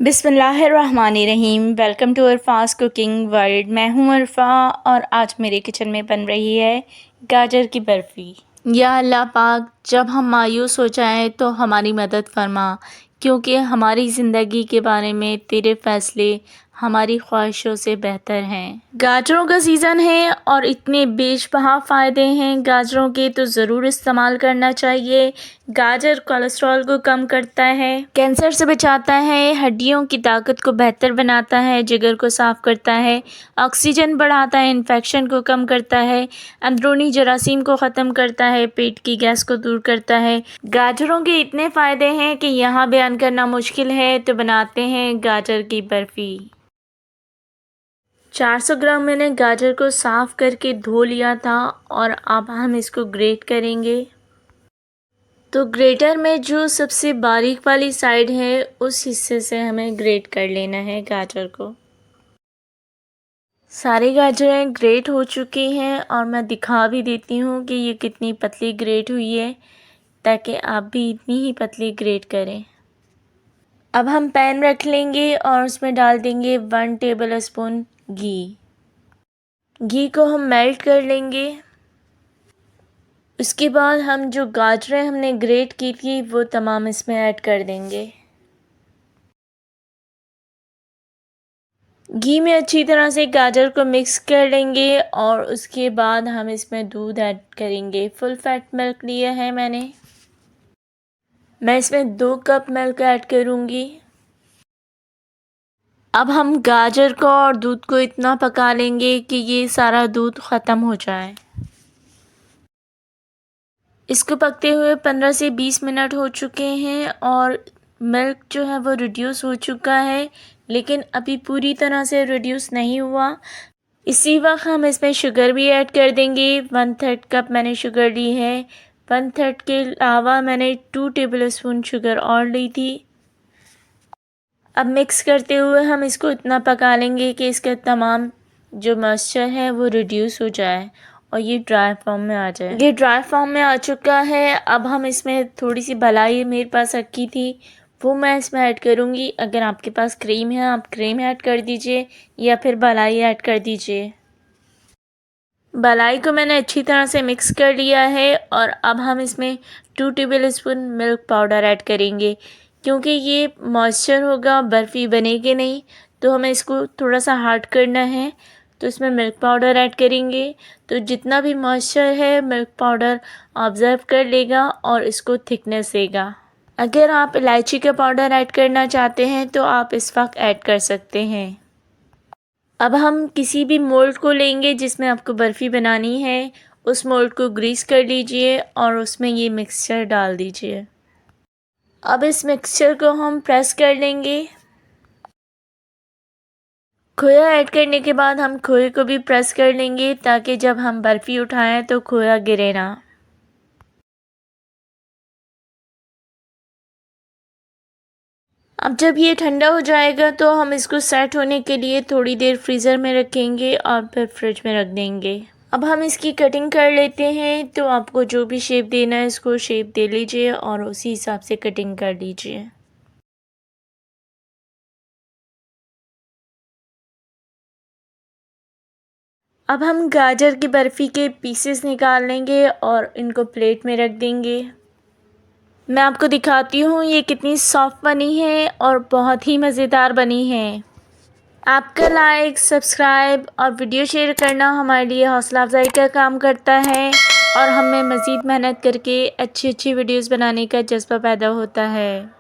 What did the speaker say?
बिस्मिल्लाहिर्रहमानिर्रहीम। Welcome to Arfa's cooking world. मैं हूँ अरफा और आज मेरे किचन में बन रही है गाजर की बर्फ़ी। या अल्लाह पाक, जब हम मायूस हो जाएं तो हमारी मदद फरमा, क्योंकि हमारी ज़िंदगी के बारे में तेरे फ़ैसले हमारी ख्वाहिशों से बेहतर हैं। गाजरों का सीज़न है और इतने बेशबहा फ़ायदे हैं गाजरों के, तो ज़रूर इस्तेमाल करना चाहिए। गाजर कोलेस्ट्रॉल को कम करता है, कैंसर से बचाता है, हड्डियों की ताकत को बेहतर बनाता है, जिगर को साफ़ करता है, ऑक्सीजन बढ़ाता है, इन्फेक्शन को कम करता है, अंदरूनी जरासीम को ख़त्म करता है, पेट की गैस को दूर करता है। गाजरों के इतने फ़ायदे हैं कि यहाँ बयान करना मुश्किल है, तो बनाते हैं गाजर की बर्फ़ी। 400 ग्राम मैंने गाजर को साफ़ करके धो लिया था और अब हम इसको ग्रेट करेंगे। तो ग्रेटर में जो सबसे बारीक वाली साइड है उस हिस्से से हमें ग्रेट कर लेना है गाजर को। सारी गाजरें ग्रेट हो चुकी हैं और मैं दिखा भी देती हूँ कि ये कितनी पतली ग्रेट हुई है, ताकि आप भी इतनी ही पतली ग्रेट करें। अब हम पैन रख लेंगे और उसमें डाल देंगे 1 टेबल स्पून घी। घी को हम मेल्ट कर लेंगे। उसके बाद हम जो गाजरें हमने ग्रेट की थी वो तमाम इसमें ऐड कर देंगे। घी में अच्छी तरह से गाजर को मिक्स कर लेंगे और उसके बाद हम इसमें दूध ऐड करेंगे। फुल फैट मिल्क लिया है मैंने। मैं इसमें 2 कप मिल्क ऐड करूँगी। अब हम गाजर को और दूध को इतना पका लेंगे कि ये सारा दूध ख़त्म हो जाए। इसको पकते हुए 15 से 20 मिनट हो चुके हैं और मिल्क जो है वो रिड्यूस हो चुका है, लेकिन अभी पूरी तरह से रिड्यूस नहीं हुआ। इसी वक्त हम इसमें शुगर भी ऐड कर देंगे। 1/3 कप मैंने शुगर ली है। 1/3 के अलावा मैंने 2 टेबल स्पून शुगर और ली थी। अब मिक्स करते हुए हम इसको इतना पका लेंगे कि इसका तमाम जो मॉइस्चर है वो रिड्यूस हो जाए और ये ड्राई फॉर्म में आ जाए। ये ड्राई फॉर्म में आ चुका है। अब हम इसमें थोड़ी सी मलाई मेरे पास रखी थी वो मैं इसमें ऐड करूँगी। अगर आपके पास क्रीम है आप क्रीम ऐड कर दीजिए या फिर मलाई ऐड कर दीजिए। मलाई को मैंने अच्छी तरह से मिक्स कर लिया है और अब हम इसमें 2 table spoon milk powder add करेंगे। क्योंकि ये मॉइस्चर होगा, बर्फ़ी बनेगी नहीं, तो हमें इसको थोड़ा सा हार्ड करना है, तो इसमें मिल्क पाउडर ऐड करेंगे। तो जितना भी मॉइस्चर है मिल्क पाउडर ऑब्ज़र्व कर लेगा और इसको थिकनेस देगा। अगर आप इलायची का पाउडर ऐड करना चाहते हैं तो आप इस वक्त ऐड कर सकते हैं। अब हम किसी भी मोल्ड को लेंगे जिसमें आपको बर्फ़ी बनानी है। उस मोल्ड को ग्रीस कर लीजिए और उसमें ये मिक्सचर डाल दीजिए। अब इस मिक्सचर को हम प्रेस कर लेंगे। खोया ऐड करने के बाद हम खोए को भी प्रेस कर लेंगे ताकि जब हम बर्फ़ी उठाएं तो खोया गिरे ना। अब जब ये ठंडा हो जाएगा तो हम इसको सेट होने के लिए थोड़ी देर फ्रीज़र में रखेंगे और फिर फ्रिज में रख देंगे। अब हम इसकी कटिंग कर लेते हैं। तो आपको जो भी शेप देना है इसको शेप दे लीजिए और उसी हिसाब से कटिंग कर लीजिए। अब हम गाजर की बर्फ़ी के पीसेस निकाल लेंगे और इनको प्लेट में रख देंगे। मैं आपको दिखाती हूँ ये कितनी सॉफ्ट बनी है और बहुत ही मज़ेदार बनी है। आपका लाइक, सब्सक्राइब और वीडियो शेयर करना हमारे लिए हौसला अफजाई का काम करता है और हमें मज़ीद मेहनत करके अच्छी अच्छी वीडियोस बनाने का जज्बा पैदा होता है।